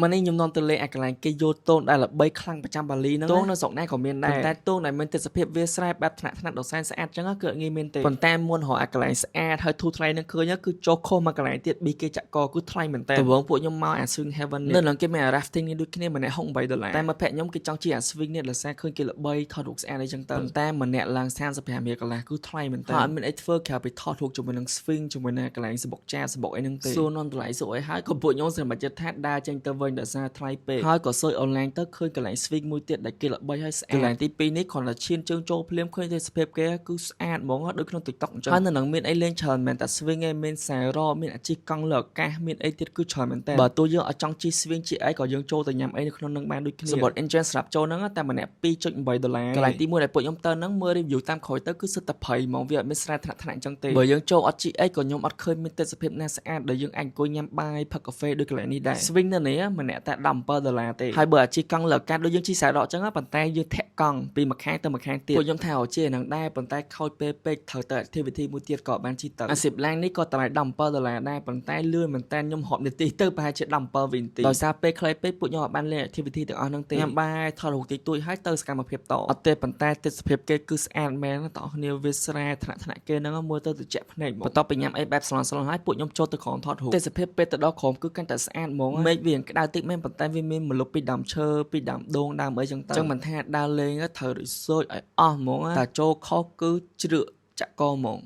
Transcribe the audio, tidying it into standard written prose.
มันนี่ยมนอนตะเลอากาศเกยโยโต้ได้ละใบคลั่งประจำบาลีนั่นโต้ในสองหน้าของเมียนได้แต่โต้ในมันติดสภาพเวสไรแบบถนัดดอกไซน์สะอาดจังก็เกิดงี้เมนเตผลแต้มมวลหออากาศสะอาดเธอทูไทรนั่นคือเนี่ยคือโจโคมากาศเตียดบีเกจักกอคือไทรเหมือนแต่วงพวกยมมาแอนสวิงเฮเวนเนี่ยนั่นหลังเกมแมราฟติ้งนี่ดูแค่นี้มันในห้องใบดอลลาร์แต่มาแพะยมกิจังจีแอนสวิงเนี่ยละแซ่ขึ้นกิละใบทอดถูกสะอาดในจังเตอร์แต่มันเนี่ยลางแซนสเปียเมียกาลาคือไทรเหมือนแต่มันไอเฟอร์แค่ไปทอดถูกจนมันนังสวิงจนมันกาลาสบอกแจ๊สบอกไอ้นังเตะส่วนนอนไหลสวยฮะก็พวกยมเสร็จมาจะแทดได้จังเตอร์เวนเดอร์ซาไทรเป้ហើយក៏សើចអនឡាញទៅឃើញកន្លែងស្វីកមួយទៀតដែលគេល្បីឲ្យស្អាតកន្លែងទី2នេះគ្រាន់តែឈានជើងចូលភ្លាមឃើញតែសភាពគេគឺស្អាតហ្មងដូចក្នុង TikTok អញ្ចឹងហើយនៅនឹងមានអីលេងច្រើនមែនតែស្វីងឯងមានខ្សែរមានអាជីកង់លើអាកាសមានអីទៀតគឺច្រើនមែនតើបើទោះយើងអត់ចង់ជិះស្វីងជិះអីក៏យើងចូលទៅញ៉ាំអីនៅក្នុងនឹងបានដូចគ្នាសម្បត្តិ entrance សម្រាប់ចូលហ្នឹងតែម្នាក់$2.8កន្លែងទី1ដែលពួកខ្ញុំទៅហ្នឹងមើល review តាមក្រោយទៅគឺសិតតែភ័យហ្មងវាអត់មានស្រែថ្នាក់អញ្ចឹងទេបើយើងចូលអត់ជិះអីក៏ខ្ញុំអត់ឃើញមានទេសភាពណាស្អាតដែលយើងអាចអង្គុយញ៉ាំបាយផឹកកាហ្វេដូចកន្លែងនេះដែរស្វីងនៅនេះម្នាក់តែ$17ទេហើយបើអាជីកង់លើកាត់ដូចយើងជិះខ្សែដកអញ្ចឹងប៉ុន្តែយើងធាក់កង់ពីម្ខាងទៅម្ខាងទៀតពួកខ្ញុំថាអូជិះហ្នឹងដែរប៉ុន្តែខូចពេលពេកត្រូវទៅ activity មួយទៀតក៏បានជិះទៅអា10ឡាននេះក៏តម្លៃ$17ដែរប៉ុន្តែលឿនមែនតើខ្ញុំហប់នាទីទៅប្រហែលជា17វិនាទីដោយសារពេលខ្លីពេកពួកខ្ញុំអត់បានលេង activity ទាំងអស់ហ្នឹងទេញ៉ាំបាយថតរូបតិចតួចហើយទៅសកម្មភាពតអត់ទេប៉ុន្តែទិដ្ឋភាពគេគឺស្អាតមែនតោះគ្នាវាស្រែថ្នាក់គេហ្នឹងមើលទៅត្រជាក់ភ្នែកបន្ទាប់ពីញ៉ាំអីបែបស្លន់ហើយពួកខ្ញុំចូលទៅក្រុមថតរូបទិដ្ឋភាពពេលទៅដល់ក្រុមគឺកាន់តែស្អាតហ្មងមេឃវាក្តៅតិចមែនប៉ុន្តែវាមានម្លប់ពីដើមឈើពីដើមដូងដើមអីចឹងទៅចឹងមិនថាដើរលេងត្រូវ research ឲ្យអស់ហ្មងតែចូលខុសគឺជ្រឹកចាក់កហ្មង